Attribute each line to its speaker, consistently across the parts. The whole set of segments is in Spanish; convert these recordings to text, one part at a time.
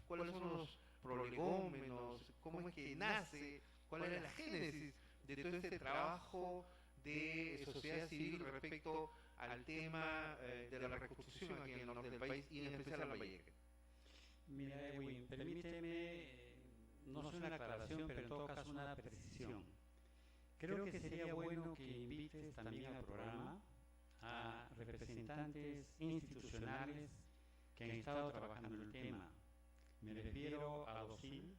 Speaker 1: cuáles son los prolegómenos, cómo es que nace, cuál es la génesis de todo este trabajo de sociedad civil respecto al tema de la reconstrucción aquí en el norte del país y en especial en Lambayeque.
Speaker 2: Mira, Edwin, permíteme, no es una aclaración, pero en todo caso una precisión. Creo que sería bueno que invites también al programa a representantes institucionales que han estado trabajando en el tema. Me refiero a DOCIL,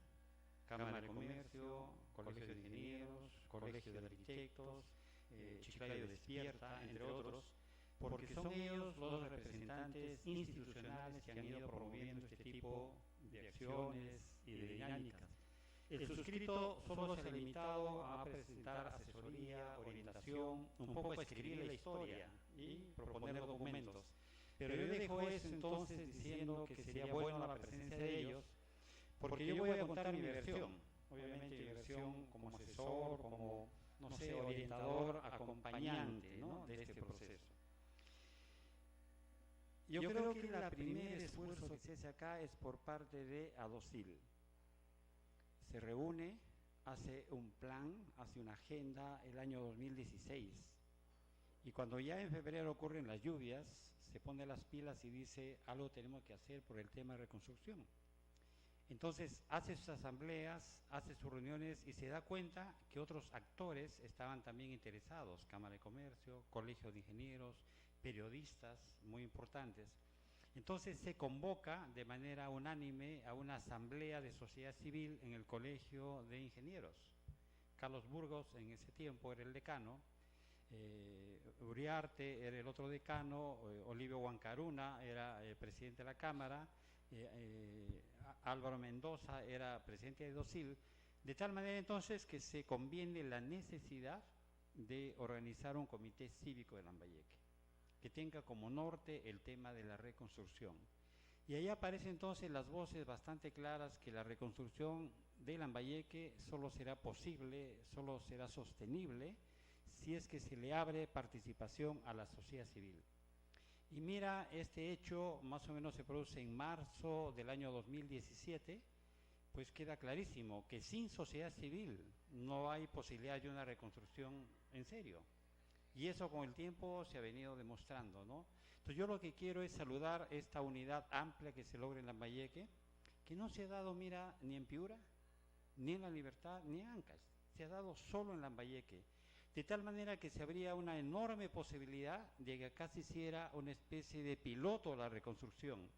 Speaker 2: Cámara de Comercio, Colegio de Ingenieros, Colegio de Arquitectos, Chiclayo Despierta, entre otros, porque son ellos los representantes institucionales que han ido promoviendo este tipo de acciones y de dinámicas. El suscrito solo se ha limitado a presentar asesoría, orientación, un poco a escribir la historia y proponer documentos. Pero yo dejo eso entonces diciendo que sería bueno la presencia de ellos, porque yo voy a contar mi versión, obviamente mi versión como asesor, como, no sé, orientador, acompañante, ¿no?, de este proceso. Yo creo que el primer esfuerzo que se hace acá es por parte de ADOCIL. Se reúne, hace un plan, hace una agenda el año 2016. Y cuando ya en febrero ocurren las lluvias, se pone las pilas y dice, algo tenemos que hacer por el tema de reconstrucción. Entonces hace sus asambleas, hace sus reuniones y se da cuenta que otros actores estaban también interesados, Cámara de Comercio, Colegio de Ingenieros, periodistas muy importantes. Entonces se convoca de manera unánime a una asamblea de sociedad civil en el Colegio de Ingenieros. Carlos Burgos en ese tiempo era el decano, Uriarte era el otro decano, Olivio Huancaruna era presidente de la Cámara, Álvaro Mendoza era presidente de DOCIL, de tal manera entonces que se conviene la necesidad de organizar un comité cívico de Lambayeque, que tenga como norte el tema de la reconstrucción. Y ahí aparecen entonces las voces bastante claras que la reconstrucción de Lambayeque solo será posible, solo será sostenible, si es que se le abre participación a la sociedad civil. Y mira, este hecho más o menos se produce en marzo del año 2017, pues queda clarísimo que sin sociedad civil no hay posibilidad de una reconstrucción en serio. Y eso con el tiempo se ha venido demostrando, ¿no? Entonces yo lo que quiero es saludar esta unidad amplia que se logra en Lambayeque, que no se ha dado, mira, ni en Piura, ni en La Libertad, ni en Ancash, se ha dado solo en Lambayeque. De tal manera que se habría una enorme posibilidad de que acá se hiciera una especie de piloto de la reconstrucción,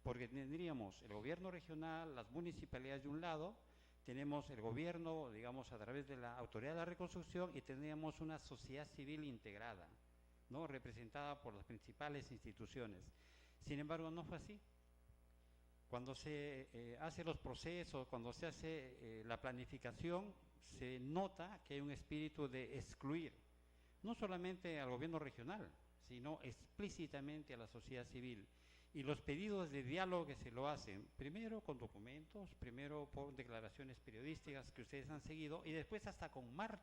Speaker 2: porque tendríamos el gobierno regional, las municipalidades de un lado, tenemos el gobierno, digamos, a través de la Autoridad de la Reconstrucción y tendríamos una sociedad civil integrada, ¿no?, representada por las principales instituciones. Sin embargo, no fue así. Cuando se hace los procesos, cuando se hace la planificación, se nota que hay un espíritu de excluir, no solamente al gobierno regional, sino explícitamente a la sociedad civil. Y los pedidos de diálogo que se lo hacen, primero con documentos, primero por declaraciones periodísticas que ustedes han seguido, y después hasta con marchas.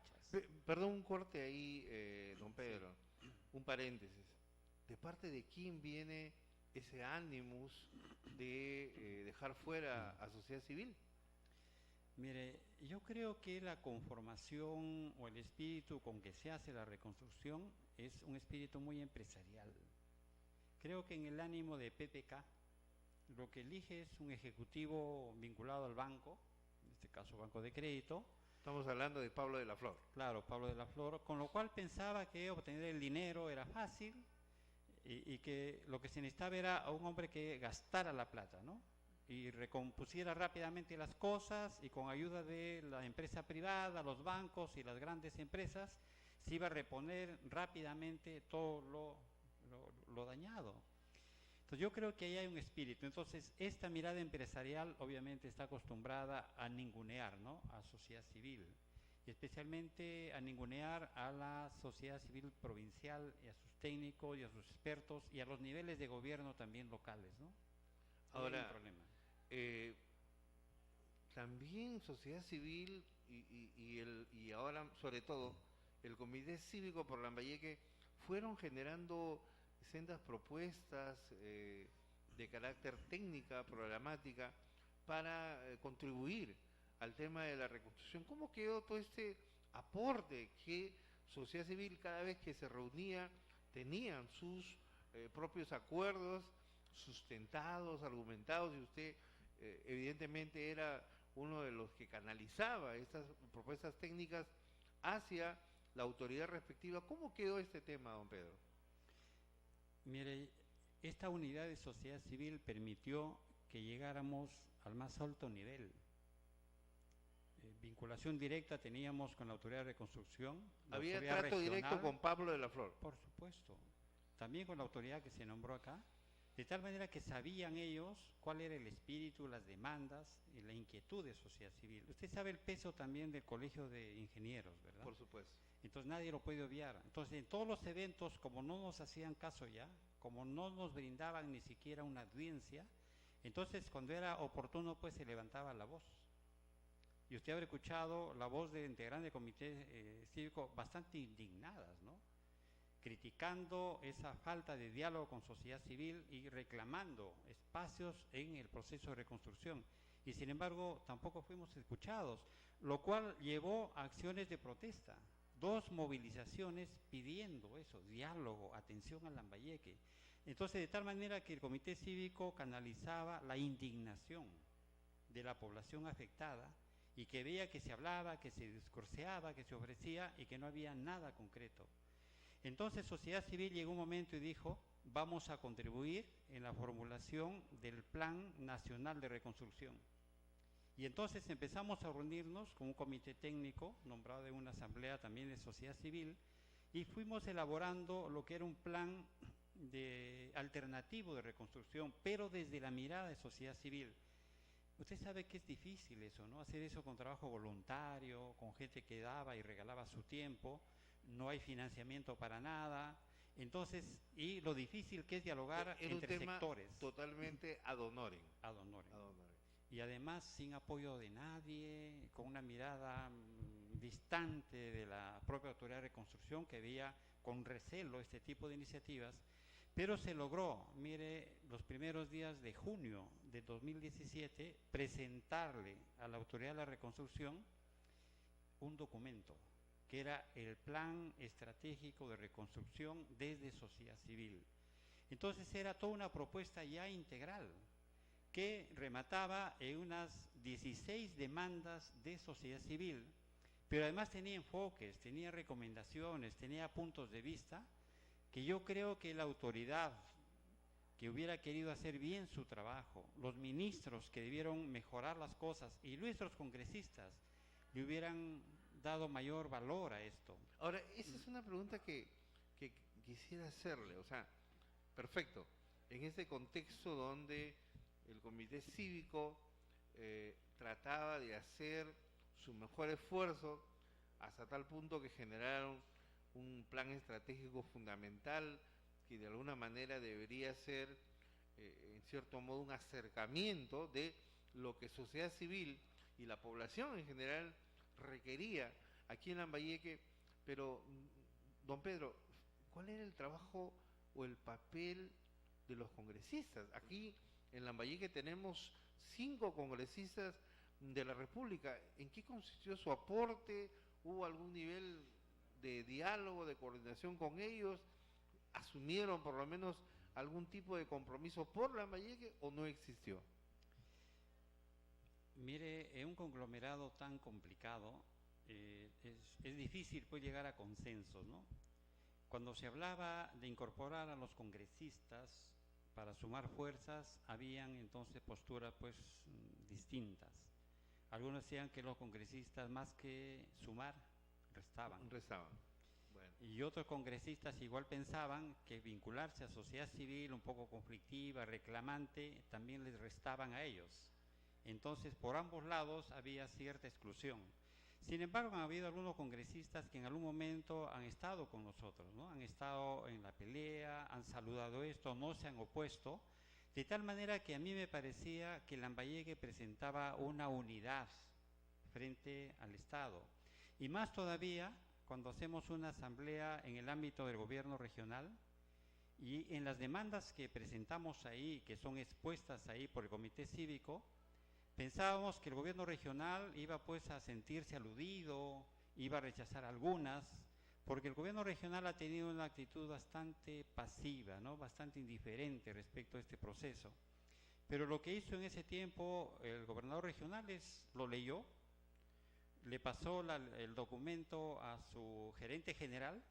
Speaker 1: Perdón, un corte ahí, don Pedro, sí. Un paréntesis. ¿De parte de quién viene ese ánimos de dejar fuera a sociedad civil?
Speaker 2: Mire, yo creo que la conformación o el espíritu con que se hace la reconstrucción es un espíritu muy empresarial. Creo que en el ánimo de PPK lo que elige es un ejecutivo vinculado al banco, en este caso Banco de Crédito.
Speaker 1: Estamos hablando de Pablo de la Flor.
Speaker 2: Claro, Pablo de la Flor, con lo cual pensaba que obtener el dinero era fácil y que lo que se necesitaba era a un hombre que gastara la plata, ¿no?, y recompusiera rápidamente las cosas, y con ayuda de la empresa privada, los bancos y las grandes empresas, se iba a reponer rápidamente todo lo dañado. Entonces yo creo que ahí hay un espíritu. Entonces esta mirada empresarial obviamente está acostumbrada a ningunear, ¿no?, a sociedad civil, y especialmente a ningunear a la sociedad civil provincial y a sus técnicos y a sus expertos y a los niveles de gobierno también locales, ¿no?
Speaker 1: Ahora, hay un problema. También sociedad civil y ahora sobre todo el Comité Cívico por Lambayeque fueron generando sendas propuestas de carácter técnica, programática, para contribuir al tema de la reconstrucción. ¿Cómo quedó todo este aporte que sociedad civil cada vez que se reunía tenían sus propios acuerdos sustentados, argumentados, y usted evidentemente era uno de los que canalizaba estas propuestas técnicas hacia la autoridad respectiva? ¿Cómo quedó este tema, don Pedro?
Speaker 2: Mire, esta unidad de sociedad civil permitió que llegáramos al más alto nivel. Vinculación directa teníamos con la autoridad de reconstrucción.
Speaker 1: ¿Había trato directo con Pablo de la Flor?
Speaker 2: Por supuesto. También con la autoridad que se nombró acá, de tal manera que sabían ellos cuál era el espíritu, las demandas y la inquietud de sociedad civil. Usted sabe el peso también del Colegio de Ingenieros, ¿verdad?
Speaker 1: Por supuesto.
Speaker 2: Entonces nadie lo puede obviar. Entonces en todos los eventos, como no nos hacían caso ya, como no nos brindaban ni siquiera una audiencia, entonces cuando era oportuno pues se levantaba la voz. Y usted habrá escuchado la voz de integrantes del comité cívico bastante indignadas, ¿no? Criticando esa falta de diálogo con sociedad civil y reclamando espacios en el proceso de reconstrucción. Y sin embargo tampoco fuimos escuchados, lo cual llevó a acciones de protesta. 2 movilizaciones pidiendo eso, diálogo, atención al Lambayeque. Entonces, de tal manera que el comité cívico canalizaba la indignación de la población afectada y que veía que se hablaba, que se discurseaba, que se ofrecía y que no había nada concreto. Entonces, sociedad civil llegó un momento y dijo, vamos a contribuir en la formulación del Plan Nacional de Reconstrucción. Y entonces empezamos a reunirnos con un comité técnico nombrado de una asamblea también de sociedad civil y fuimos elaborando lo que era un plan alternativo de reconstrucción, pero desde la mirada de sociedad civil. Usted sabe que es difícil eso, ¿no? Hacer eso con trabajo voluntario, con gente que daba y regalaba su tiempo, no hay financiamiento para nada. Entonces, y lo difícil que es dialogar entre sectores.
Speaker 1: Totalmente ad honorem.
Speaker 2: Ad honorem. Y además sin apoyo de nadie, con una mirada distante de la propia autoridad de reconstrucción que veía con recelo este tipo de iniciativas, pero se logró, mire, los primeros días de junio de 2017, presentarle a la autoridad de la reconstrucción un documento que era el Plan Estratégico de Reconstrucción desde sociedad civil. Entonces era toda una propuesta ya integral, que remataba en unas 16 demandas de sociedad civil, pero además tenía enfoques, tenía recomendaciones, tenía puntos de vista, que yo creo que la autoridad que hubiera querido hacer bien su trabajo, los ministros que debieron mejorar las cosas y nuestros congresistas le hubieran dado mayor valor a esto.
Speaker 1: Ahora, esa es una pregunta que quisiera hacerle, o sea, perfecto, en ese contexto donde el comité cívico trataba de hacer su mejor esfuerzo hasta tal punto que generaron un plan estratégico fundamental que de alguna manera debería ser en cierto modo un acercamiento de lo que sociedad civil y la población en general requería aquí en Lambayeque. Pero, don Pedro, ¿cuál era el trabajo o el papel de los congresistas? Aquí en Lambayeque tenemos 5 congresistas de la República. ¿En qué consistió su aporte? ¿Hubo algún nivel de diálogo, de coordinación con ellos? ¿Asumieron por lo menos algún tipo de compromiso por Lambayeque o no existió?
Speaker 2: Mire, en un conglomerado tan complicado es difícil pues llegar a consensos, ¿no? Cuando se hablaba de incorporar a los congresistas para sumar fuerzas, habían entonces posturas pues distintas. Algunos decían que los congresistas más que sumar, restaban.
Speaker 1: Bueno.
Speaker 2: Y otros congresistas igual pensaban que vincularse a sociedad civil un poco conflictiva, reclamante, también les restaban a ellos. Entonces, por ambos lados había cierta exclusión. Sin embargo, han habido algunos congresistas que en algún momento han estado con nosotros, ¿no? Han estado en la pelea, han saludado esto, no se han opuesto, de tal manera que a mí me parecía que Lambayeque presentaba una unidad frente al Estado. Y más todavía cuando hacemos una asamblea en el ámbito del gobierno regional y en las demandas que presentamos ahí, que son expuestas ahí por el comité cívico, pensábamos que el gobierno regional iba pues a sentirse aludido, iba a rechazar algunas, porque el gobierno regional ha tenido una actitud bastante pasiva, ¿no? Bastante indiferente respecto a este proceso. Pero lo que hizo en ese tiempo el gobernador regional lo leyó, le pasó el documento a su gerente general,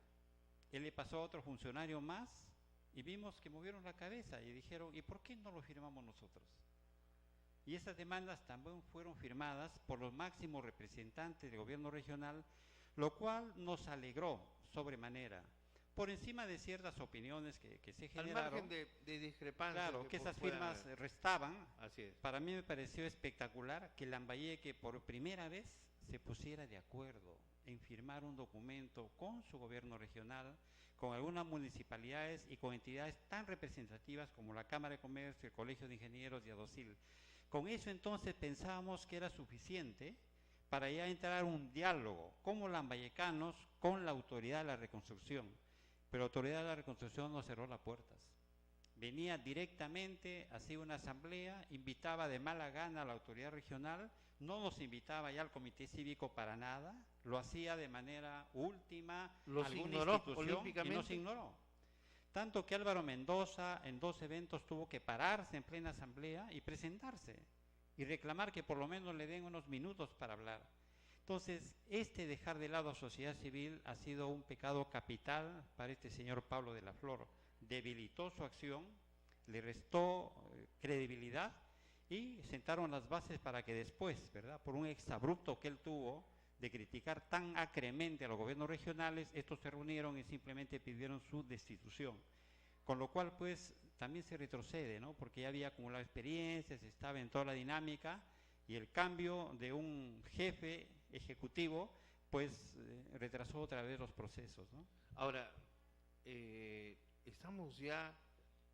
Speaker 2: él le pasó a otro funcionario más y vimos que movieron la cabeza y dijeron, ¿y por qué no lo firmamos nosotros? Y esas demandas también fueron firmadas por los máximos representantes del gobierno regional, lo cual nos alegró sobremanera, por encima de ciertas opiniones que se generaron.
Speaker 1: Al margen de discrepancias.
Speaker 2: Claro, que esas firmas restaban.
Speaker 1: Así es.
Speaker 2: Para mí me pareció espectacular que Lambayeque por primera vez se pusiera de acuerdo en firmar un documento con su gobierno regional, con algunas municipalidades y con entidades tan representativas como la Cámara de Comercio, el Colegio de Ingenieros y ADOCIL. Con eso entonces pensábamos que era suficiente para ya entrar a un diálogo como lambayecanos con la Autoridad de la Reconstrucción. Pero la Autoridad de la Reconstrucción nos cerró las puertas. Venía directamente, hacía una asamblea, invitaba de mala gana a la autoridad regional, no nos invitaba ya al comité cívico para nada, lo hacía de manera última,
Speaker 1: los
Speaker 2: alguna
Speaker 1: ignoró
Speaker 2: institución y nos ignoró. Tanto que Álvaro Mendoza en 2 eventos tuvo que pararse en plena asamblea y presentarse y reclamar que por lo menos le den unos minutos para hablar. Entonces, dejar de lado a sociedad civil ha sido un pecado capital para este señor Pablo de la Flor. Debilitó su acción, le restó credibilidad y sentaron las bases para que después, ¿verdad?, por un exabrupto que él tuvo de criticar tan acremente a los gobiernos regionales, estos se reunieron y simplemente pidieron su destitución. Con lo cual, pues, también se retrocede, ¿no?, porque ya había acumulado experiencias, estaba en toda la dinámica, y el cambio de un jefe ejecutivo, pues, retrasó otra vez los procesos, ¿no?
Speaker 1: Ahora, estamos ya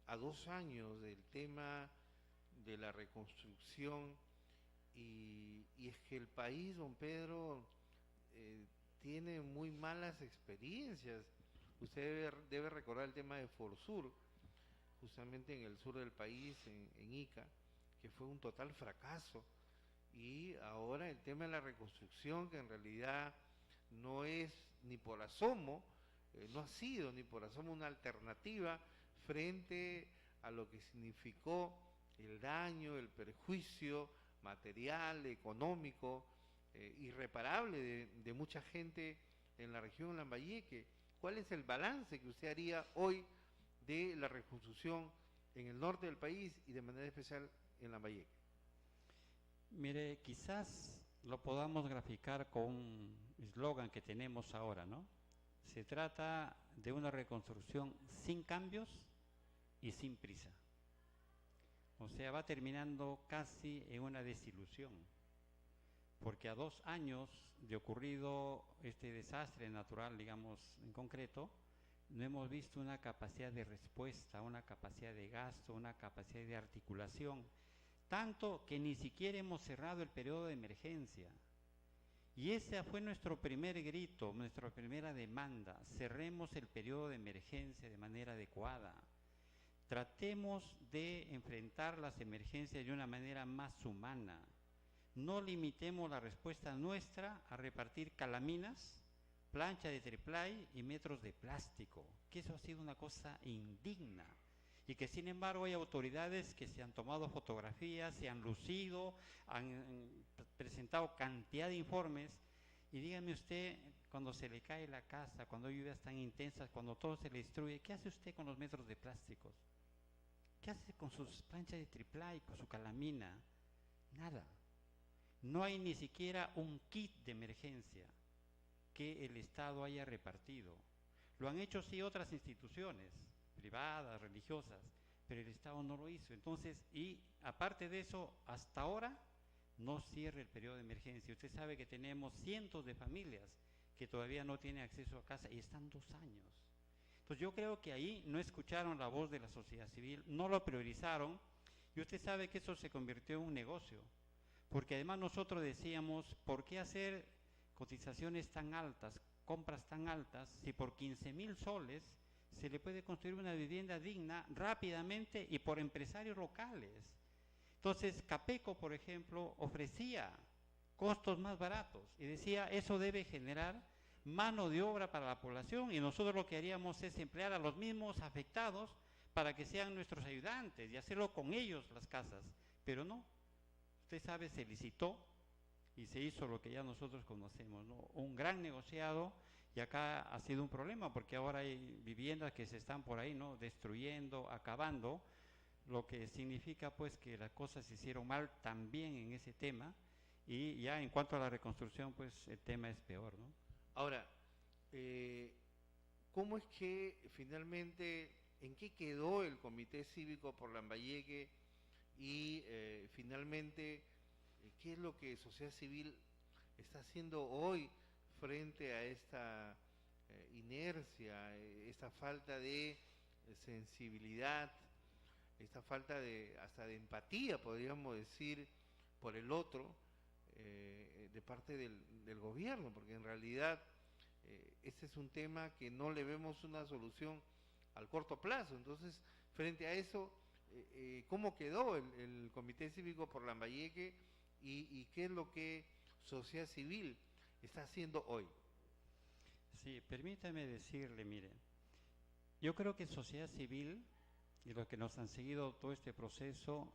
Speaker 1: a 2 años del tema de la reconstrucción y es que el país, don Pedro, tiene muy malas experiencias. Usted debe recordar el tema de Forsur, justamente en el sur del país, en Ica, que fue un total fracaso. Y ahora el tema de la reconstrucción, que en realidad no es ni por asomo, no ha sido ni por asomo una alternativa frente a lo que significó el daño, el perjuicio material, económico, irreparable de mucha gente en la región de Lambayeque. ¿Cuál es el balance que usted haría hoy de la reconstrucción en el norte del país y de manera especial en Lambayeque?
Speaker 2: Mire, quizás lo podamos graficar con un eslogan que tenemos ahora, ¿no? Se trata de una reconstrucción sin cambios y sin prisa. O sea, va terminando casi en una desilusión, porque a 2 años de ocurrido este desastre natural, digamos, en concreto, no hemos visto una capacidad de respuesta, una capacidad de gasto, una capacidad de articulación, tanto que ni siquiera hemos cerrado el periodo de emergencia. Y ese fue nuestro primer grito, nuestra primera demanda: cerremos el periodo de emergencia de manera adecuada. Tratemos de enfrentar las emergencias de una manera más humana. No limitemos la respuesta nuestra a repartir calaminas, plancha de triplay y metros de plástico, que eso ha sido una cosa indigna. Y que sin embargo hay autoridades que se han tomado fotografías, se han lucido, han presentado cantidad de informes. Y dígame usted, cuando se le cae la casa, cuando hay lluvias tan intensas, cuando todo se le destruye, ¿qué hace usted con los metros de plásticos? ¿Qué hace con sus planchas de triplay, con su calamina? Nada. No hay ni siquiera un kit de emergencia que el Estado haya repartido. Lo han hecho sí otras instituciones, privadas, religiosas, pero el Estado no lo hizo. Entonces, y aparte de eso, hasta ahora no cierra el periodo de emergencia. Usted sabe que tenemos cientos de familias que todavía no tienen acceso a casa y están 2 años. Entonces yo creo que ahí no escucharon la voz de la sociedad civil, no lo priorizaron, y usted sabe que eso se convirtió en un negocio, porque además nosotros decíamos, ¿por qué hacer cotizaciones tan altas, compras tan altas, si por 15.000 soles se le puede construir una vivienda digna rápidamente y por empresarios locales? Entonces, Capeco, por ejemplo, ofrecía costos más baratos y decía, eso debe generar mano de obra para la población y nosotros lo que haríamos es emplear a los mismos afectados para que sean nuestros ayudantes y hacerlo con ellos las casas. Pero no, usted sabe, se licitó y se hizo lo que ya nosotros conocemos, ¿no? Un gran negociado, y acá ha sido un problema porque ahora hay viviendas que se están por ahí, ¿no?, destruyendo, acabando, lo que significa pues que las cosas se hicieron mal también en ese tema, y ya en cuanto a la reconstrucción pues el tema es peor, ¿no?
Speaker 1: Ahora, ¿cómo es que finalmente, en qué quedó el Comité Cívico por Lambayeque y finalmente, qué es lo que sociedad civil está haciendo hoy frente a esta inercia, esta falta de sensibilidad, esta falta de hasta de empatía, podríamos decir, por el otro, de parte del gobierno, porque en realidad ese es un tema que no le vemos una solución al corto plazo. Entonces, frente a eso, ¿cómo quedó el Comité Cívico por Lambayeque y qué es lo que sociedad civil está haciendo hoy?
Speaker 2: Sí, permítame decirle, mire, yo creo que sociedad civil y los que nos han seguido todo este proceso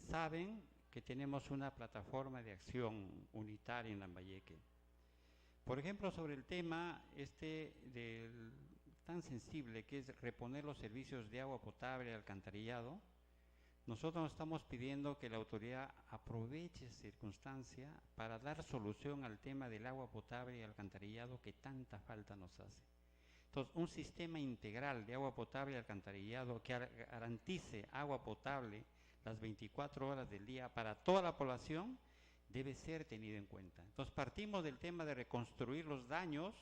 Speaker 2: saben que tenemos una plataforma de acción unitaria en Lambayeque. Por ejemplo, sobre el tema tan sensible que es reponer los servicios de agua potable y alcantarillado, nosotros nos estamos pidiendo que la autoridad aproveche esa circunstancia para dar solución al tema del agua potable y alcantarillado que tanta falta nos hace. Entonces, un sistema integral de agua potable y alcantarillado que garantice agua potable las 24 horas del día para toda la población debe ser tenido en cuenta. Entonces, partimos del tema de reconstruir los daños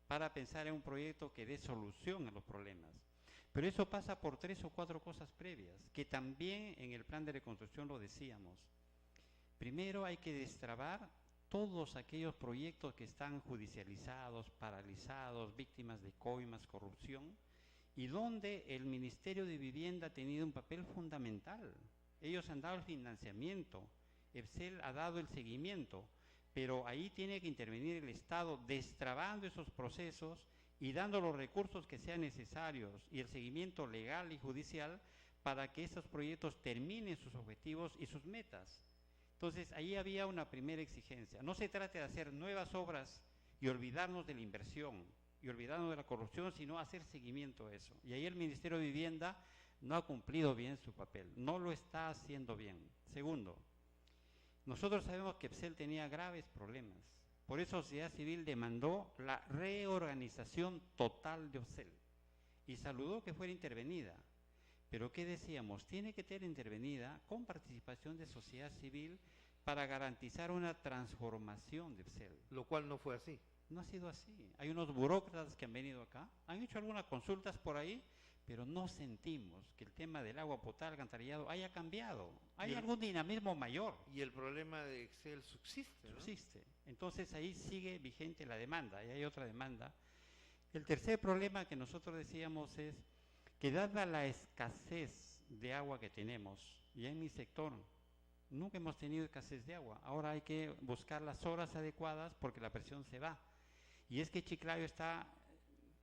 Speaker 2: para pensar en un proyecto que dé solución a los problemas. Pero eso pasa por 3 o 4 cosas previas, que también en el plan de reconstrucción lo decíamos. Primero hay que destrabar todos aquellos proyectos que están judicializados, paralizados, víctimas de coimas, corrupción, y donde el Ministerio de Vivienda ha tenido un papel fundamental. Ellos han dado el financiamiento, EPSEL ha dado el seguimiento, pero ahí tiene que intervenir el Estado destrabando esos procesos y dando los recursos que sean necesarios y el seguimiento legal y judicial para que esos proyectos terminen sus objetivos y sus metas. Entonces, ahí había una primera exigencia. No se trata de hacer nuevas obras y olvidarnos de la inversión y olvidarnos de la corrupción, sino hacer seguimiento a eso. Y ahí el Ministerio de Vivienda no ha cumplido bien su papel, no lo está haciendo bien. Segundo, nosotros sabemos que EPSEL tenía graves problemas. Por eso Sociedad Civil demandó la reorganización total de EPSEL y saludó que fuera intervenida. Pero ¿qué decíamos? Tiene que ser intervenida con participación de sociedad civil para garantizar una transformación de EPSEL.
Speaker 1: Lo cual no fue así.
Speaker 2: No ha sido así. Hay unos burócratas que han venido acá, han hecho algunas consultas por ahí, pero no sentimos que el tema del agua potable, alcantarillado, haya cambiado. Hay algún dinamismo mayor.
Speaker 1: Y el problema de Excel subsiste, ¿no?
Speaker 2: Subsiste. Entonces ahí sigue vigente la demanda, y hay otra demanda. El tercer problema que nosotros decíamos es que dada la escasez de agua que tenemos, y en mi sector nunca hemos tenido escasez de agua, ahora hay que buscar las horas adecuadas porque la presión se va. Y es que Chiclayo está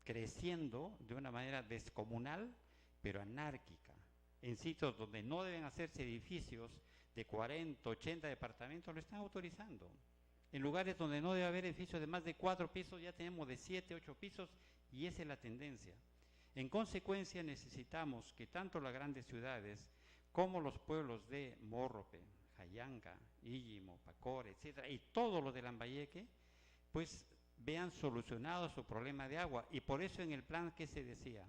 Speaker 2: creciendo de una manera descomunal, pero anárquica, en sitios donde no deben hacerse edificios de 40, 80 departamentos, lo están autorizando. En lugares donde no debe haber edificios de más de 4 pisos, ya tenemos de 7, 8 pisos, y esa es la tendencia. En consecuencia, necesitamos que tanto las grandes ciudades como los pueblos de Morrope, Jayanga, Illimo, Pacore, etcétera, y todos los de Lambayeque, pues vean solucionado su problema de agua. Y por eso en el plan, ¿qué se decía?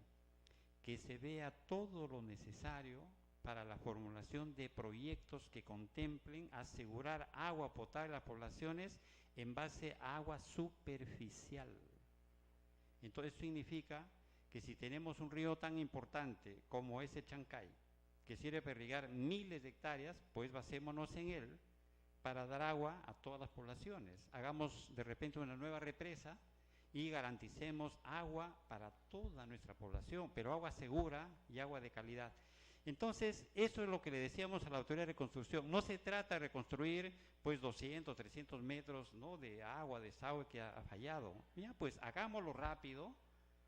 Speaker 2: Que se vea todo lo necesario para la formulación de proyectos que contemplen asegurar agua potable a las poblaciones en base a agua superficial. Entonces significa que si tenemos un río tan importante como ese Chancay, que sirve para irrigar miles de hectáreas, pues basémonos en él para dar agua a todas las poblaciones. Hagamos de repente una nueva represa y garanticemos agua para toda nuestra población, pero agua segura y agua de calidad. Entonces, eso es lo que le decíamos a la autoridad de reconstrucción. No se trata de reconstruir pues 200, 300 metros, ¿no?, de agua, desagüe que ha fallado. Ya, pues hagámoslo rápido,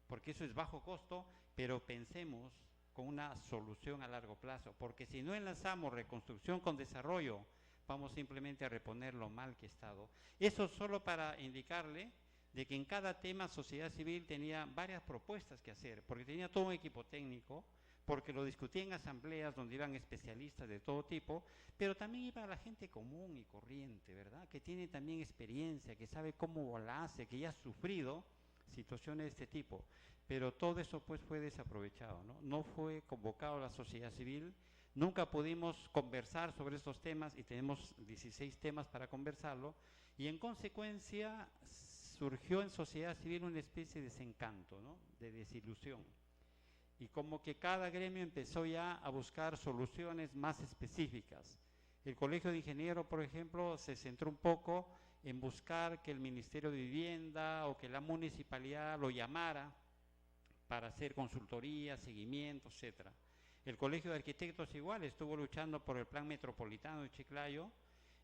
Speaker 2: porque eso es bajo costo, pero pensemos con una solución a largo plazo, porque si no enlazamos reconstrucción con desarrollo, vamos simplemente a reponer lo mal que ha estado. Eso solo para indicarle de que en cada tema sociedad civil tenía varias propuestas que hacer, porque tenía todo un equipo técnico, porque lo discutía en asambleas donde iban especialistas de todo tipo, pero también iba la gente común y corriente, ¿verdad?, que tiene también experiencia, que sabe cómo la hace, que ya ha sufrido situaciones de este tipo. Pero todo eso pues fue desaprovechado, ¿no? No fue convocado la sociedad civil, nunca pudimos conversar sobre estos temas y tenemos 16 temas para conversarlo, y en consecuencia surgió en sociedad civil una especie de desencanto, ¿no?, de desilusión. Y como que cada gremio empezó ya a buscar soluciones más específicas. El Colegio de Ingenieros, por ejemplo, se centró un poco en buscar que el Ministerio de Vivienda o que la municipalidad lo llamara para hacer consultoría, seguimiento, etc. El Colegio de Arquitectos igual estuvo luchando por el plan metropolitano de Chiclayo,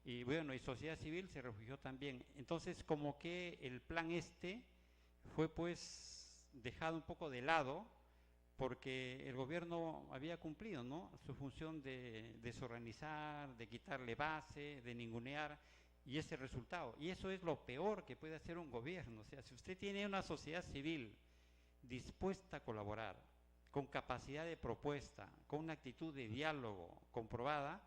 Speaker 2: y bueno, y sociedad civil se refugió también. Entonces, como que el plan fue pues dejado un poco de lado, porque el gobierno había cumplido, ¿no?, su función de desorganizar, de quitarle base, de ningunear, y ese resultado. Y eso es lo peor que puede hacer un gobierno. O sea, si usted tiene una sociedad civil dispuesta a colaborar, con capacidad de propuesta, con una actitud de diálogo comprobada,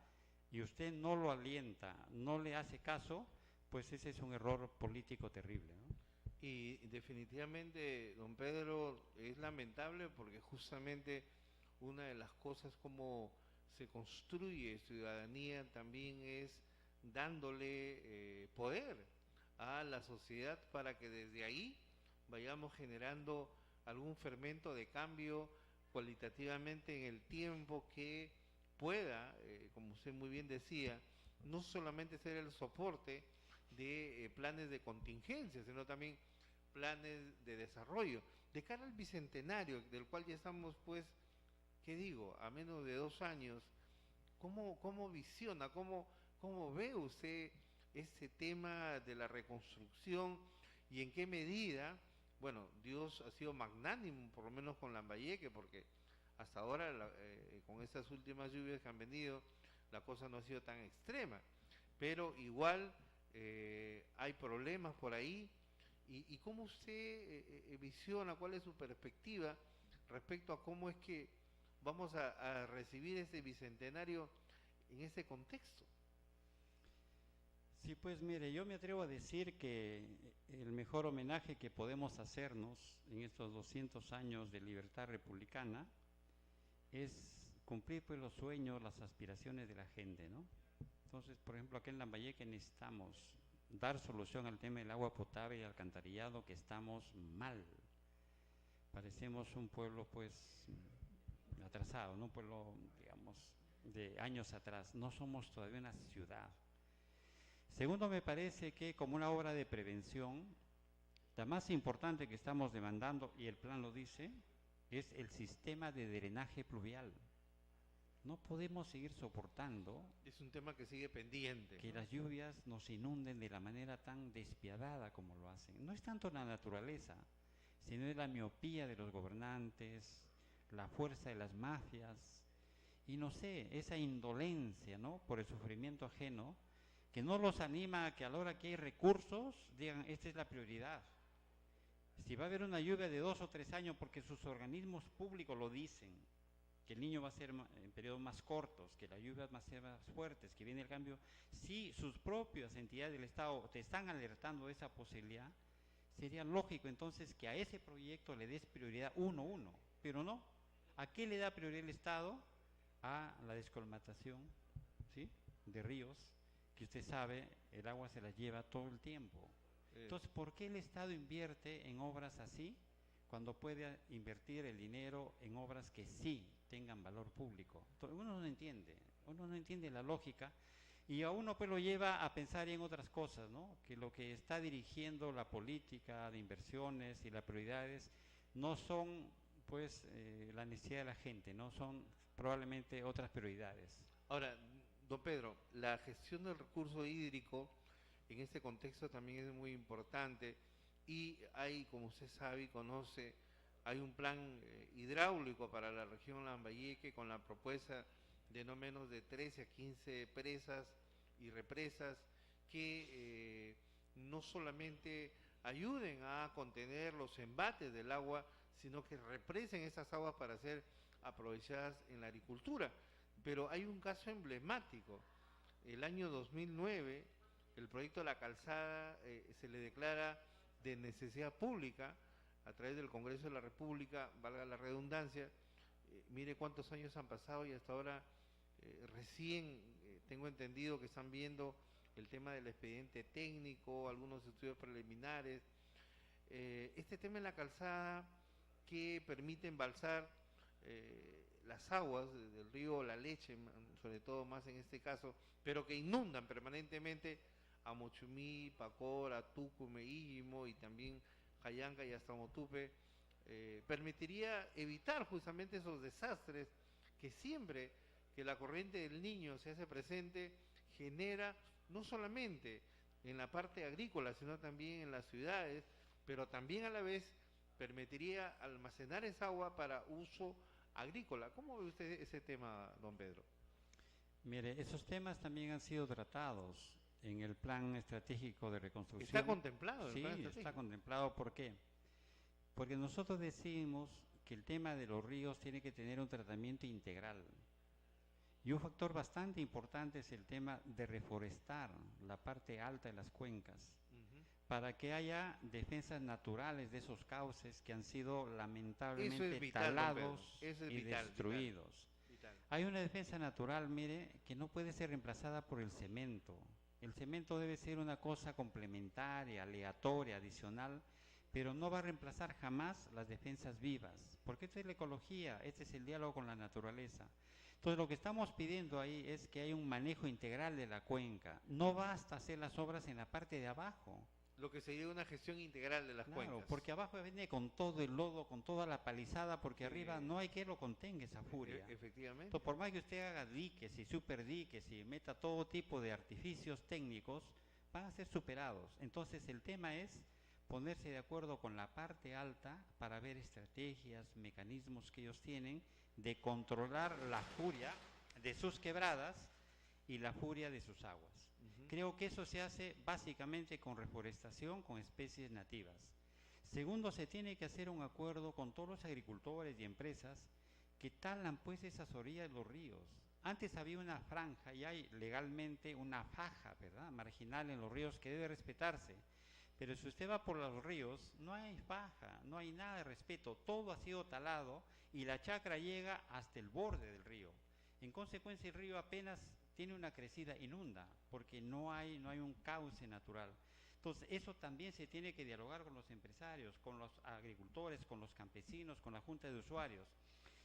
Speaker 2: y usted no lo alienta, no le hace caso, pues ese es un error político terrible, ¿no?
Speaker 1: Y definitivamente, don Pedro, es lamentable porque justamente una de las cosas como se construye ciudadanía también es dándole poder a la sociedad para que desde ahí vayamos generando algún fermento de cambio cualitativamente en el tiempo que pueda, como usted muy bien decía, no solamente ser el soporte de planes de contingencia, sino también planes de desarrollo. De cara al bicentenario, del cual ya estamos, pues, ¿qué digo?, a menos de 2 años, ¿cómo visiona, cómo ve usted ese tema de la reconstrucción y en qué medida, bueno, Dios ha sido magnánimo, por lo menos con Lambayeque, porque hasta ahora, con estas últimas lluvias que han venido, la cosa no ha sido tan extrema, pero igual hay problemas por ahí. ¿Y cómo usted visiona, cuál es su perspectiva respecto a cómo es que vamos a recibir ese bicentenario en ese contexto?
Speaker 2: Sí, pues mire, yo me atrevo a decir que el mejor homenaje que podemos hacernos en estos 200 años de libertad republicana es cumplir pues los sueños, las aspiraciones de la gente, ¿no? Entonces, por ejemplo, aquí en Lambayeque necesitamos dar solución al tema del agua potable y alcantarillado, que estamos mal. Parecemos un pueblo pues atrasado, ¿no? Un pueblo, digamos, de años atrás. No somos todavía una ciudad. Segundo, me parece que como una obra de prevención, la más importante que estamos demandando, y el plan lo dice, es el sistema de drenaje pluvial. No podemos seguir soportando.
Speaker 1: Es un tema que sigue pendiente,
Speaker 2: que
Speaker 1: ¿no?,
Speaker 2: las lluvias nos inunden de la manera tan despiadada como lo hacen. No es tanto la naturaleza, sino es la miopía de los gobernantes, la fuerza de las mafias, y no sé, esa indolencia, ¿no?, por el sufrimiento ajeno, que no los anima a que a la hora que hay recursos digan, esta es la prioridad. Si va a haber una lluvia de 2 o 3 años, porque sus organismos públicos lo dicen, que el niño va a ser en periodos más cortos, que las lluvias van a ser más fuertes, que viene el cambio, si sus propias entidades del Estado te están alertando de esa posibilidad, sería lógico entonces que a ese proyecto le des prioridad uno, pero no. ¿A qué le da prioridad el Estado? A la descolmatación, ¿sí?, de ríos, que usted sabe, el agua se las lleva todo el tiempo. Entonces, ¿por qué el Estado invierte en obras así cuando puede invertir el dinero en obras que sí tengan valor público? Entonces, uno no entiende la lógica, y a uno pues lo lleva a pensar en otras cosas, ¿no? Que lo que está dirigiendo la política de inversiones y las prioridades no son pues la necesidad de la gente, ¿no? Son probablemente otras prioridades.
Speaker 1: Ahora, don Pedro, la gestión del recurso hídrico en este contexto también es muy importante y hay, como usted sabe y conoce, hay un plan hidráulico para la región Lambayeque con la propuesta de no menos de 13 a 15 presas y represas que no solamente ayuden a contener los embates del agua, sino que represen esas aguas para ser aprovechadas en la agricultura. Pero hay un caso emblemático. El año 2009, el proyecto de la calzada se le declara de necesidad pública a través del Congreso de la República, valga la redundancia. Mire cuántos años han pasado y hasta ahora recién tengo entendido que están viendo el tema del expediente técnico, algunos estudios preliminares. Este tema en la calzada que permite embalsar las aguas del río La Leche, sobre todo más en este caso, pero que inundan permanentemente a Mochumí, Pacora, Tucumbe, Íllimo y también Jayanca y hasta Motupe, permitiría evitar justamente esos desastres que siempre que la corriente del Niño se hace presente genera no solamente en la parte agrícola, sino también en las ciudades, pero también a la vez permitiría almacenar esa agua para uso agrícola. ¿Cómo ve usted ese tema, don Pedro?
Speaker 2: Mire, esos temas también han sido tratados en el Plan Estratégico de Reconstrucción.
Speaker 1: ¿Está contemplado?
Speaker 2: Sí, está contemplado. ¿Por qué? Porque nosotros decimos que el tema de los ríos tiene que tener un tratamiento integral. Y un factor bastante importante es el tema de reforestar la parte alta de las cuencas, para que haya defensas naturales de esos cauces que han sido lamentablemente
Speaker 1: vital,
Speaker 2: talados y
Speaker 1: vital,
Speaker 2: destruidos.
Speaker 1: Vital.
Speaker 2: Hay una defensa natural, mire, que no puede ser reemplazada por el cemento. El cemento debe ser una cosa complementaria, aleatoria, adicional, pero no va a reemplazar jamás las defensas vivas, porque esta es la ecología, este es el diálogo con la naturaleza. Entonces lo que estamos pidiendo ahí es que haya un manejo integral de la cuenca. No basta hacer las obras en la parte de abajo.
Speaker 1: Lo que sería una gestión integral de las cuencas.
Speaker 2: Claro, porque abajo viene con todo el lodo, con toda la palizada, porque arriba no hay que lo contenga esa furia.
Speaker 1: Efectivamente.
Speaker 2: Entonces, por más que usted haga diques y superdiques y meta todo tipo de artificios técnicos, van a ser superados. Entonces el tema es ponerse de acuerdo con la parte alta para ver estrategias, mecanismos que ellos tienen de controlar la furia de sus quebradas y la furia de sus aguas. Creo que eso se hace básicamente con reforestación, con especies nativas. Segundo, se tiene que hacer un acuerdo con todos los agricultores y empresas que talan pues esas orillas de los ríos. Antes había una franja y hay legalmente una faja, ¿verdad?, marginal en los ríos que debe respetarse. Pero si usted va por los ríos, no hay faja, no hay nada de respeto, todo ha sido talado y la chacra llega hasta el borde del río. En consecuencia, el río apenas tiene una crecida, inunda, porque no hay un cauce natural. Entonces, eso también se tiene que dialogar con los empresarios, con los agricultores, con los campesinos, con la junta de usuarios.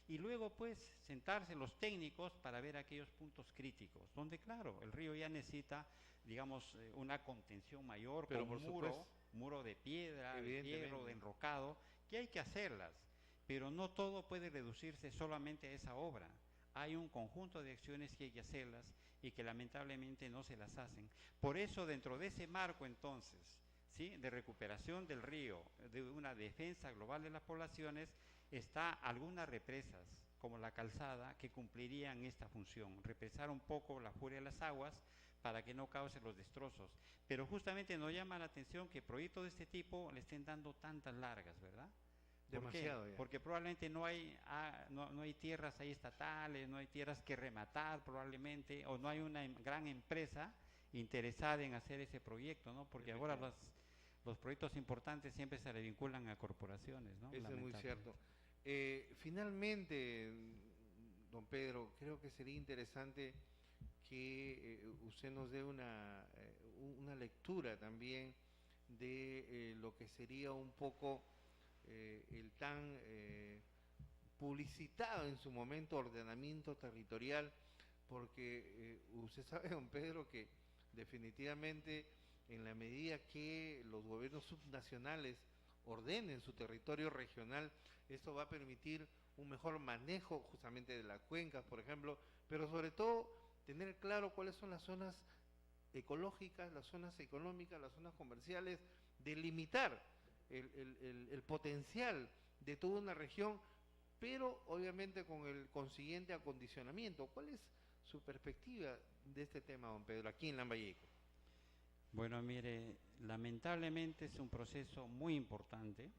Speaker 2: Y luego, pues, sentarse los técnicos para ver aquellos puntos críticos, donde, claro, el río ya necesita, digamos, una contención mayor,
Speaker 1: pero
Speaker 2: con muro de piedra, de hierro, de enrocado, que hay que hacerlas. Pero no todo puede reducirse solamente a esa obra. Hay un conjunto de acciones que hay que hacerlas y que lamentablemente no se las hacen. Por eso, dentro de ese marco, entonces, ¿sí?, de recuperación del río, de una defensa global de las poblaciones, está algunas represas, como la calzada, que cumplirían esta función, represar un poco la furia de las aguas para que no cause los destrozos. Pero justamente nos llama la atención que proyectos de este tipo le estén dando tantas largas, ¿verdad?
Speaker 1: Demasiado ya.
Speaker 2: Porque probablemente no hay tierras ahí estatales, no hay tierras que rematar probablemente, o no hay una gran empresa interesada en hacer ese proyecto, ¿no? Porque ahora los proyectos importantes siempre se le vinculan a corporaciones, ¿no?
Speaker 1: Eso es muy cierto. Finalmente, don Pedro, creo que sería interesante que usted nos dé una lectura también de lo que sería un poco el tan publicitado en su momento ordenamiento territorial, porque usted sabe, don Pedro, que definitivamente en la medida que los gobiernos subnacionales ordenen su territorio regional. Esto va a permitir un mejor manejo justamente de las cuencas, por ejemplo, pero sobre todo tener claro cuáles son las zonas ecológicas, las zonas económicas, las zonas comerciales, delimitar el potencial de toda una región, pero obviamente con el consiguiente acondicionamiento. ¿Cuál es su perspectiva de este tema, don Pedro, aquí en Lambayeque?
Speaker 2: Bueno, mire, lamentablemente es un proceso muy importante.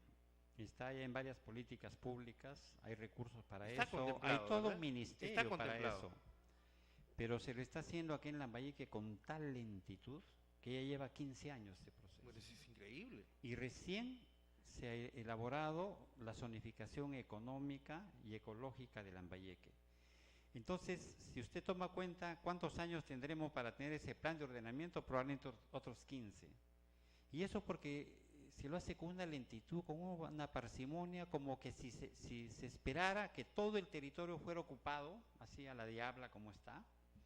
Speaker 2: Está ya en varias políticas públicas, hay recursos para
Speaker 1: Está
Speaker 2: eso, hay todo
Speaker 1: ¿verdad?
Speaker 2: un ministerio
Speaker 1: Está
Speaker 2: para
Speaker 1: contemplado.
Speaker 2: eso. Pero se lo está haciendo aquí en Lambayeque con tal lentitud que ya lleva 15 años este proceso.
Speaker 1: Bueno, eso es increíble.
Speaker 2: Y recién se ha elaborado la zonificación económica y ecológica de Lambayeque. Entonces, si usted toma cuenta cuántos años tendremos para tener ese plan de ordenamiento, probablemente otros 15. Y eso porque se lo hace con una lentitud, con una parsimonia, como que si se esperara que todo el territorio fuera ocupado, así a la diabla como está,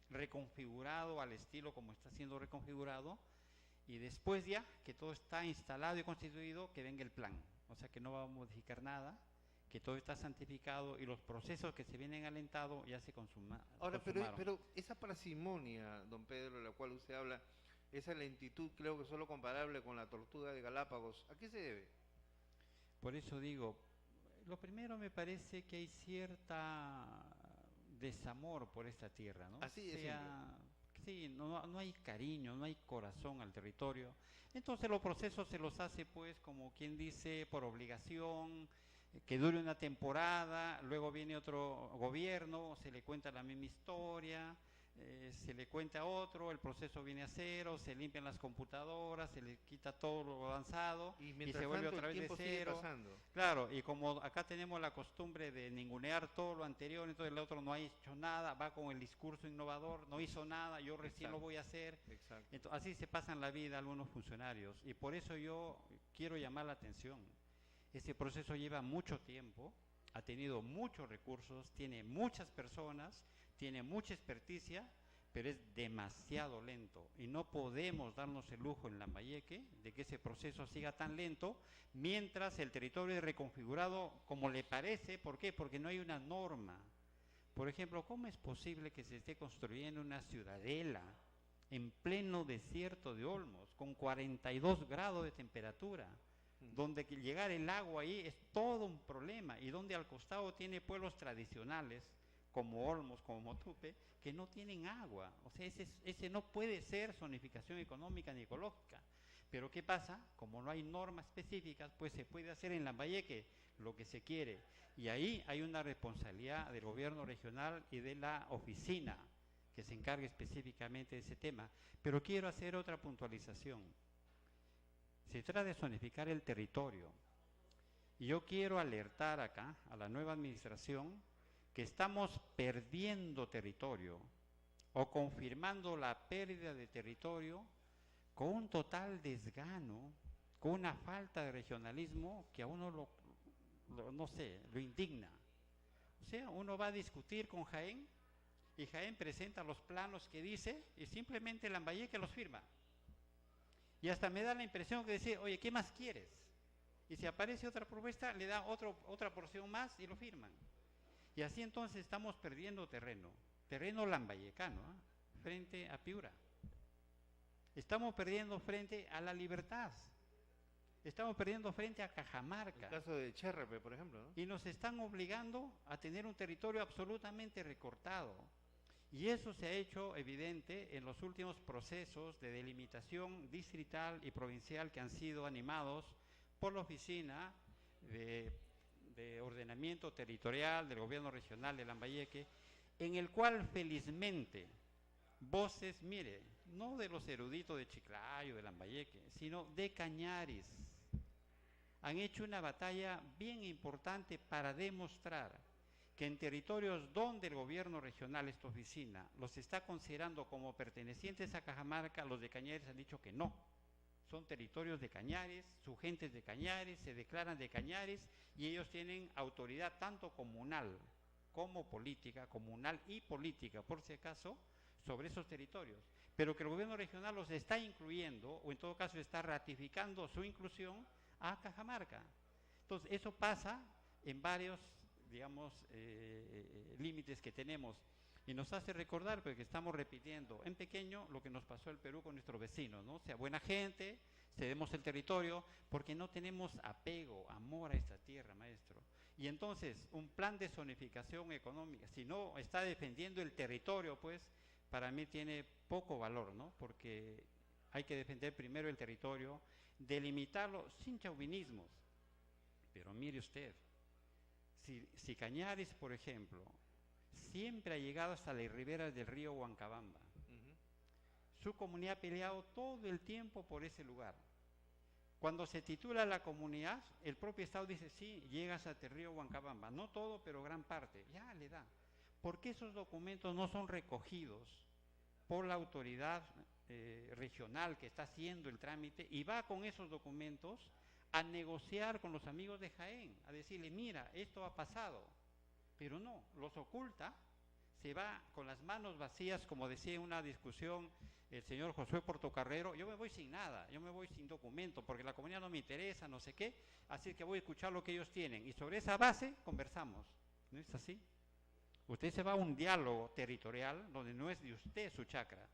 Speaker 2: reconfigurado al estilo como está siendo reconfigurado, y después ya que todo está instalado y constituido, que venga el plan. O sea que no va a modificar nada, que todo está santificado y los procesos que se vienen alentados ya se consumaron.
Speaker 1: Ahora, pero esa parsimonia, don Pedro, de la cual usted habla, esa lentitud creo que solo comparable con la tortuga de Galápagos, ¿a qué se debe?
Speaker 2: Por eso digo, lo primero me parece que hay cierta desamor por esta tierra, ¿no?
Speaker 1: Así de
Speaker 2: Sí, no hay cariño, no hay corazón al territorio. Entonces los procesos se los hace pues como quien dice por obligación, que dure una temporada, luego viene otro gobierno, se le cuenta la misma historia, se le cuenta a otro, el proceso viene a cero, se limpian las computadoras, se le quita todo lo avanzado y se vuelve otra vez de cero. Claro, y como acá tenemos la costumbre de ningunear todo lo anterior, entonces el otro no ha hecho nada, va con el discurso innovador, no hizo nada, yo recién lo voy a hacer. Entonces, así se pasan la vida algunos funcionarios y por eso yo quiero llamar la atención. Este proceso lleva mucho tiempo, ha tenido muchos recursos, tiene muchas personas, tiene mucha experticia, pero es demasiado lento y no podemos darnos el lujo en Lambayeque de que ese proceso siga tan lento mientras el territorio es reconfigurado como le parece. ¿Por qué? Porque no hay una norma. Por ejemplo, ¿cómo es posible que se esté construyendo una ciudadela en pleno desierto de Olmos con 42 grados de temperatura? Donde llegar el agua ahí es todo un problema y donde al costado tiene pueblos tradicionales como Olmos, como Motupe, que no tienen agua. O sea, ese no puede ser zonificación económica ni ecológica. Pero ¿qué pasa? Como no hay normas específicas, pues se puede hacer en Lambayeque lo que se quiere. Y ahí hay una responsabilidad del gobierno regional y de la oficina que se encargue específicamente de ese tema. Pero quiero hacer otra puntualización. Se trata de zonificar el territorio. Y yo quiero alertar acá a la nueva administración que estamos perdiendo territorio o confirmando la pérdida de territorio con un total desgano, con una falta de regionalismo que a uno no sé, lo indigna. O sea, uno va a discutir con Jaén y Jaén presenta los planos que dice y simplemente Lambayeque los firma. Y hasta me da la impresión que dice, oye, ¿qué más quieres? Y si aparece otra propuesta, le da otra porción más y lo firman. Y así entonces estamos perdiendo terreno lambayecano, frente a Piura. Estamos perdiendo frente a La Libertad. Estamos perdiendo frente a Cajamarca.
Speaker 1: El caso de Cherrepe, por ejemplo, ¿no?
Speaker 2: Y nos están obligando a tener un territorio absolutamente recortado. Y eso se ha hecho evidente en los últimos procesos de delimitación distrital y provincial que han sido animados por la Oficina de Ordenamiento Territorial del Gobierno Regional de Lambayeque, en el cual felizmente voces, mire, no de los eruditos de Chiclayo, de Lambayeque, sino de Cañaris, han hecho una batalla bien importante para demostrar que en territorios donde el gobierno regional, esta oficina, los está considerando como pertenecientes a Cajamarca, los de Cañaris han dicho que no. Son territorios de Cañaris, su gente es de Cañaris, se declaran de Cañaris y ellos tienen autoridad tanto comunal como política, comunal y política, por si acaso, sobre esos territorios. Pero que el gobierno regional los está incluyendo, o en todo caso está ratificando su inclusión a Cajamarca. Entonces, eso pasa en varios, digamos, límites que tenemos. Y nos hace recordar, porque estamos repitiendo en pequeño lo que nos pasó el Perú con nuestros vecinos, ¿no? O sea, buena gente, cedemos el territorio, porque no tenemos apego, amor a esta tierra, maestro. Y entonces, un plan de zonificación económica, si no está defendiendo el territorio, pues, para mí tiene poco valor, ¿no? Porque hay que defender primero el territorio, delimitarlo sin chauvinismos. Pero mire usted, si Cañaris, por ejemplo, siempre ha llegado hasta las riberas del río Huancabamba, su comunidad ha peleado todo el tiempo por ese lugar. Cuando se titula la comunidad, el propio Estado dice, sí, llegas hasta el río Huancabamba, no todo, pero gran parte, ya le da. ¿Por qué esos documentos no son recogidos por la autoridad regional que está haciendo el trámite y va con esos documentos a negociar con los amigos de Jaén, a decirle, mira, esto ha pasado? Pero no, los oculta, se va con las manos vacías, como decía en una discusión el señor Josué Portocarrero, yo me voy sin nada, yo me voy sin documento, porque la comunidad no me interesa, no sé qué, así que voy a escuchar lo que ellos tienen, y sobre esa base conversamos. ¿No es así? Usted se va a un diálogo territorial donde no es de usted su chacra,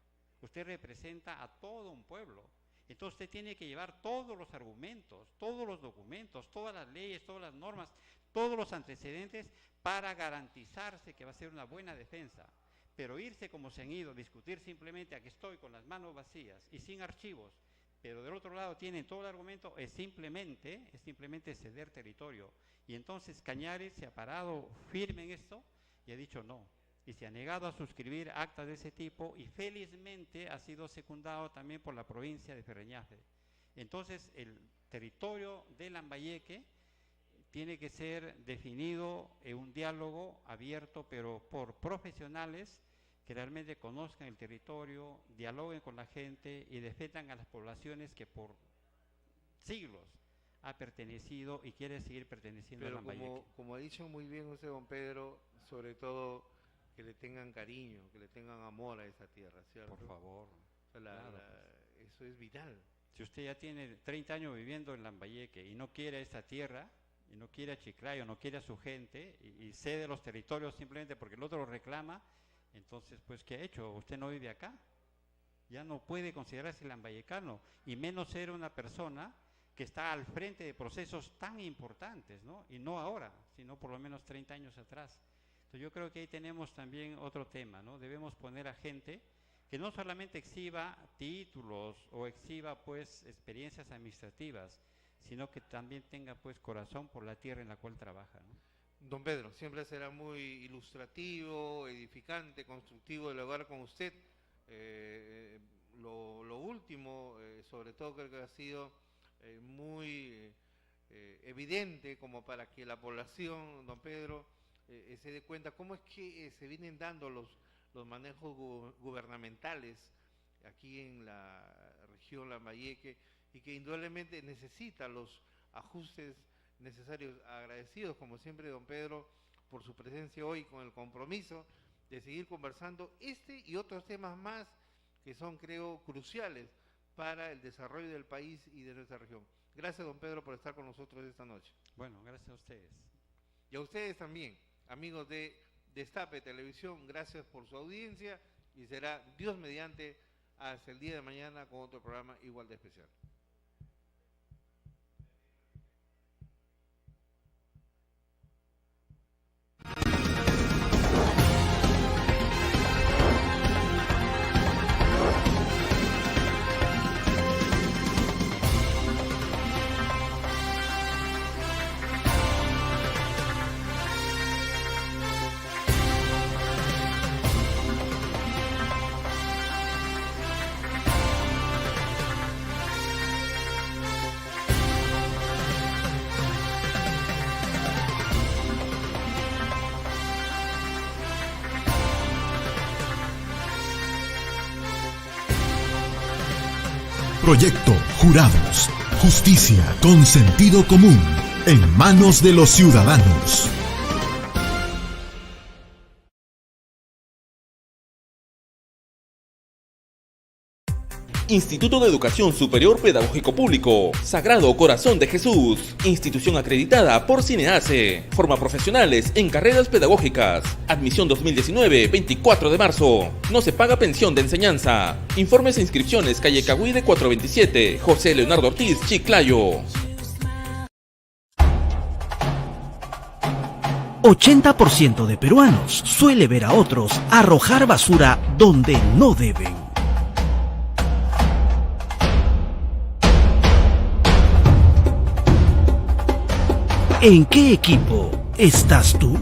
Speaker 2: usted representa a todo un pueblo. Entonces usted tiene que llevar todos los argumentos, todos los documentos, todas las leyes, todas las normas, todos los antecedentes para garantizarse que va a ser una buena defensa. Pero irse como se han ido, discutir simplemente a que estoy con las manos vacías y sin archivos, pero del otro lado tienen todo el argumento, es simplemente ceder territorio. Y entonces Cañaris se ha parado firme en esto y ha dicho no. Y se ha negado a suscribir actas de ese tipo y felizmente ha sido secundado también por la provincia de Ferreñafe. Entonces el territorio de Lambayeque tiene que ser definido en un diálogo abierto, pero por profesionales que realmente conozcan el territorio, dialoguen con la gente y defendan a las poblaciones que por siglos ha pertenecido y quiere seguir perteneciendo a Lambayeque.
Speaker 1: Pero como ha dicho muy bien usted, don Pedro, sobre todo que le tengan cariño, que le tengan amor a esa tierra, ¿cierto?
Speaker 2: Por favor.
Speaker 1: O sea, eso es vital.
Speaker 2: Si usted ya tiene 30 años viviendo en Lambayeque y no quiere esta tierra, y no quiere a Chiclayo, no quiere a su gente, y cede los territorios simplemente porque el otro lo reclama, entonces, pues, ¿qué ha hecho? Usted no vive acá. Ya no puede considerarse lambayecano, y menos ser una persona que está al frente de procesos tan importantes, ¿no? Y no ahora, sino por lo menos 30 años atrás. Entonces yo creo que ahí tenemos también otro tema, ¿no? Debemos poner a gente que no solamente exhiba títulos o exhiba, pues, experiencias administrativas, sino que también tenga, pues, corazón por la tierra en la cual trabaja, ¿no?
Speaker 1: Don Pedro, siempre será muy ilustrativo, edificante, constructivo dialogar con usted. Lo último, sobre todo, creo que ha sido muy evidente como para que la población, don Pedro, se dé cuenta cómo es que se vienen dando los manejos gubernamentales aquí en la región Lambayeque, y que indudablemente necesita los ajustes necesarios. Agradecidos como siempre, don Pedro, por su presencia hoy, con el compromiso de seguir conversando este y otros temas más que son, creo, cruciales para el desarrollo del país y de nuestra región. Gracias, don Pedro, por estar con nosotros esta noche.
Speaker 2: Bueno, gracias a ustedes.
Speaker 1: Y a ustedes también, amigos de Destape Televisión, gracias por su audiencia, y será Dios mediante hasta el día de mañana con otro programa igual de especial.
Speaker 3: Proyecto Jurados. Justicia con sentido común en manos de los ciudadanos.
Speaker 4: Instituto de Educación Superior Pedagógico Público, Sagrado Corazón de Jesús, institución acreditada por CINEACE, forma profesionales en carreras pedagógicas, admisión 2019, 24 de marzo, no se paga pensión de enseñanza, informes e inscripciones calle Cahuide 427, José Leonardo Ortiz, Chiclayo.
Speaker 5: 80% de peruanos suele ver a otros arrojar basura donde no deben. ¿En qué equipo estás tú?